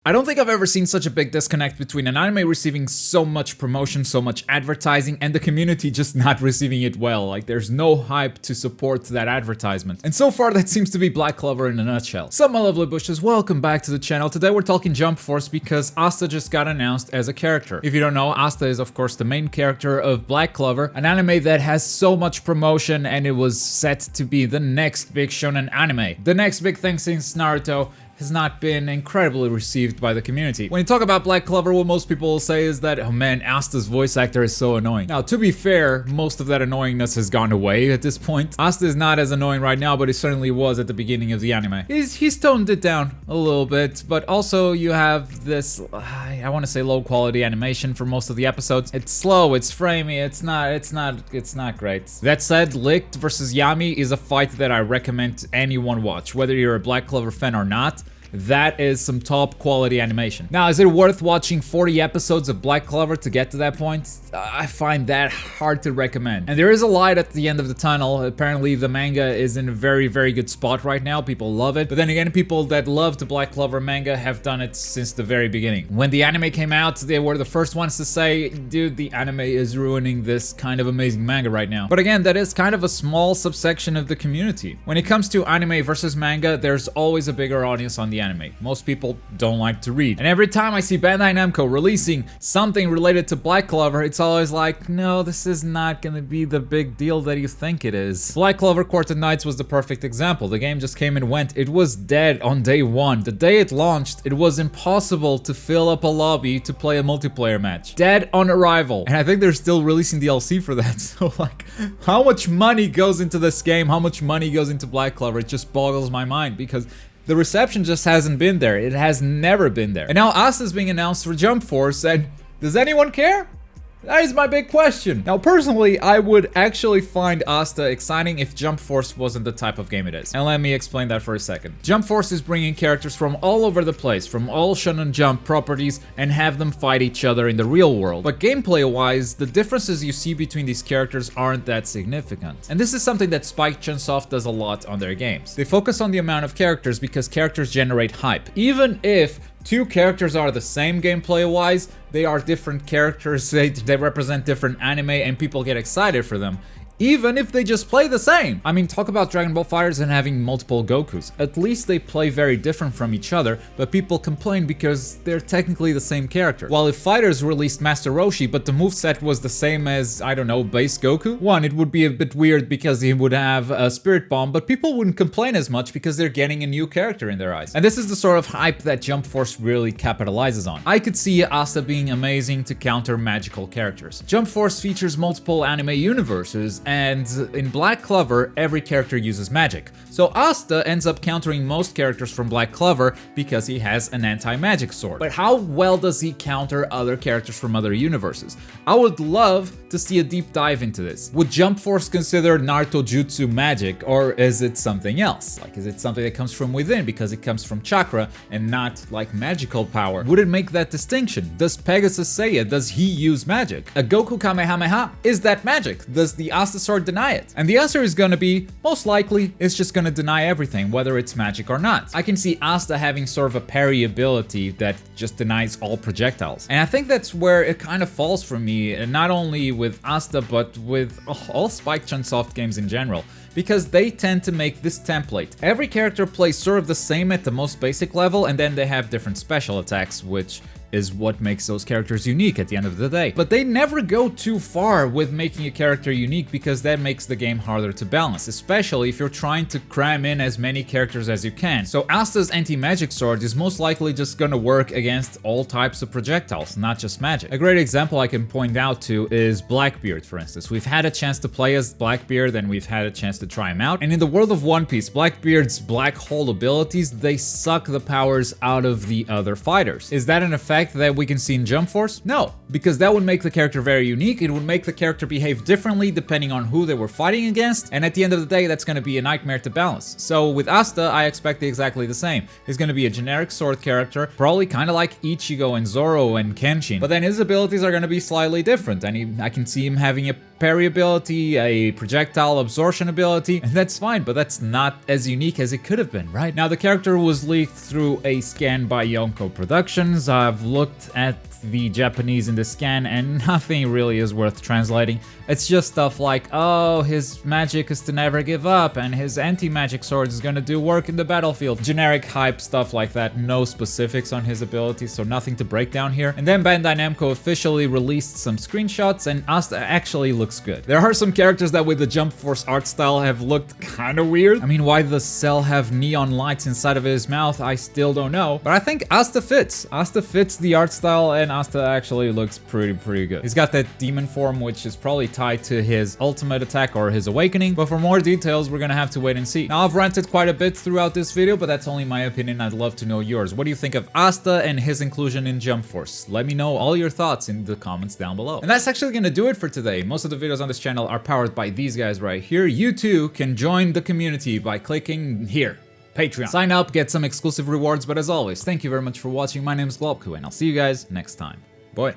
I don't think I've ever seen such a big disconnect between an anime receiving so much promotion, so much advertising, and the community just not receiving it well. Like, there's no hype to support that advertisement. And so far, that seems to be Black Clover in a nutshell. Sup, my lovely bushes, welcome back to the channel. Today we're talking Jump Force because Asta just got announced as a character. If you don't know, Asta is of course the main character of Black Clover, an anime that has so much promotion and it was set to be the next big shonen anime. The next big thing since Naruto has not been incredibly received by the community. When you talk about Black Clover, what most people will say is that, oh man, Asta's voice actor is so annoying. Now, to be fair, most of that annoyingness has gone away at this point. Asta is not as annoying right now, but he certainly was at the beginning of the anime. He's toned it down a little bit, but also you have this, I want to say low quality animation for most of the episodes. It's slow, it's framey, it's not great. That said, Licht versus Yami is a fight that I recommend anyone watch, whether you're a Black Clover fan or not. That is some top quality animation. Now, is it worth watching 40 episodes of Black Clover to get to that point? I find that hard to recommend. And there is a light at the end of the tunnel. Apparently, the manga is in a very, very good spot right now. People love it. But then again, people that love the Black Clover manga have done it since the very beginning. When the anime came out, they were the first ones to say, dude, the anime is ruining this kind of amazing manga right now. But again, that is kind of a small subsection of the community. When it comes to anime versus manga, there's always a bigger audience on the anime. Most people don't like to read. And every time I see Bandai Namco releasing something related to Black Clover, it's always like, no, this is not gonna be the big deal that you think it is. Black Clover Quartet Knights was the perfect example. The game just came and went. It was dead on day one. The day it launched, it was impossible to fill up a lobby to play a multiplayer match. Dead on arrival. And I think they're still releasing DLC for that. So like, how much money goes into this game? How much money goes into Black Clover? It just boggles my mind because the reception just hasn't been there. It has never been there. And now Asta is being announced for Jump Force, and does anyone care? That is my big question. Now, personally, I would actually find Asta exciting if Jump Force wasn't the type of game it is. And let me explain that for a second. Jump Force is bringing characters from all over the place, from all Shonen Jump properties, and have them fight each other in the real world. But gameplay-wise, the differences you see between these characters aren't that significant. And this is something that Spike Chunsoft does a lot on their games. They focus on the amount of characters because characters generate hype. Even if two characters are the same gameplay-wise, they are different characters, they represent different anime, and people get excited for them. Even if they just play the same. I mean, talk about Dragon Ball FighterZ and having multiple Gokus. At least they play very different from each other, but people complain because they're technically the same character. While if Fighters released Master Roshi, but the moveset was the same as, I don't know, base Goku, one, it would be a bit weird because he would have a Spirit Bomb, but people wouldn't complain as much because they're getting a new character in their eyes. And this is the sort of hype that Jump Force really capitalizes on. I could see Asta being amazing to counter magical characters. Jump Force features multiple anime universes, and in Black Clover, every character uses magic. So Asta ends up countering most characters from Black Clover because he has an anti-magic sword. But how well does he counter other characters from other universes? I would love to see a deep dive into this. Would Jump Force consider Naruto Jutsu magic, or is it something else? Like, is it something that comes from within because it comes from chakra and not like magical power? Would it make that distinction? Does Pegasus Seiya, does he use magic? A Goku Kamehameha, is that magic? Does the Asta sword deny it? And the answer is gonna be, most likely, it's just gonna deny everything, whether it's magic or not. I can see Asta having sort of a parry ability that just denies all projectiles. And I think that's where it kind of falls for me, and not only with Asta, but with all Spike Chunsoft games in general, because they tend to make this template. Every character plays sort of the same at the most basic level, and then they have different special attacks, which is what makes those characters unique at the end of the day. But they never go too far with making a character unique because that makes the game harder to balance, especially if you're trying to cram in as many characters as you can. So Asta's anti-magic sword is most likely just gonna work against all types of projectiles, not just magic. A great example I can point out to is Blackbeard, for instance. We've had a chance to play as Blackbeard and we've had a chance to try him out. And in the world of One Piece, Blackbeard's black hole abilities, they suck the powers out of the other fighters. Is that an effect that we can see in Jump Force? No, because that would make the character very unique. It would make the character behave differently depending on who they were fighting against, and at the end of the day, that's going to be a nightmare to balance. So with Asta, I expect exactly the same. He's going to be a generic sword character, probably kind of like Ichigo and Zoro and Kenshin, but then his abilities are going to be slightly different, and I can see him having a parry ability, a projectile absorption ability, and that's fine, but that's not as unique as it could have been, right? Now, the character was leaked through a scan by Yonko Productions. I've looked at the Japanese in the scan and nothing really is worth translating. It's just stuff like, oh, his magic is to never give up and his anti-magic sword is gonna do work in the battlefield. Generic hype stuff like that, no specifics on his abilities, so nothing to break down here. And then Bandai Namco officially released some screenshots and Asta actually looks good. There are some characters that with the Jump Force art style have looked kinda weird. I mean, why does Cell have neon lights inside of his mouth? I still don't know, but I think Asta fits. Asta fits the art style and Asta actually looks pretty good. He's got that demon form, which is probably tied to his ultimate attack or his awakening, but for more details, we're gonna have to wait and see. Now, I've ranted quite a bit throughout this video, but that's only my opinion. I'd love to know yours. What do you think of Asta and his inclusion in Jump Force? Let me know all your thoughts in the comments down below. And that's actually gonna do it for today. Most of the videos on this channel are powered by these guys right here. You too can join the community by clicking here. Patreon. Sign up, get some exclusive rewards, but as always, thank you very much for watching. My name is Globku, and I'll see you guys next time. Bye.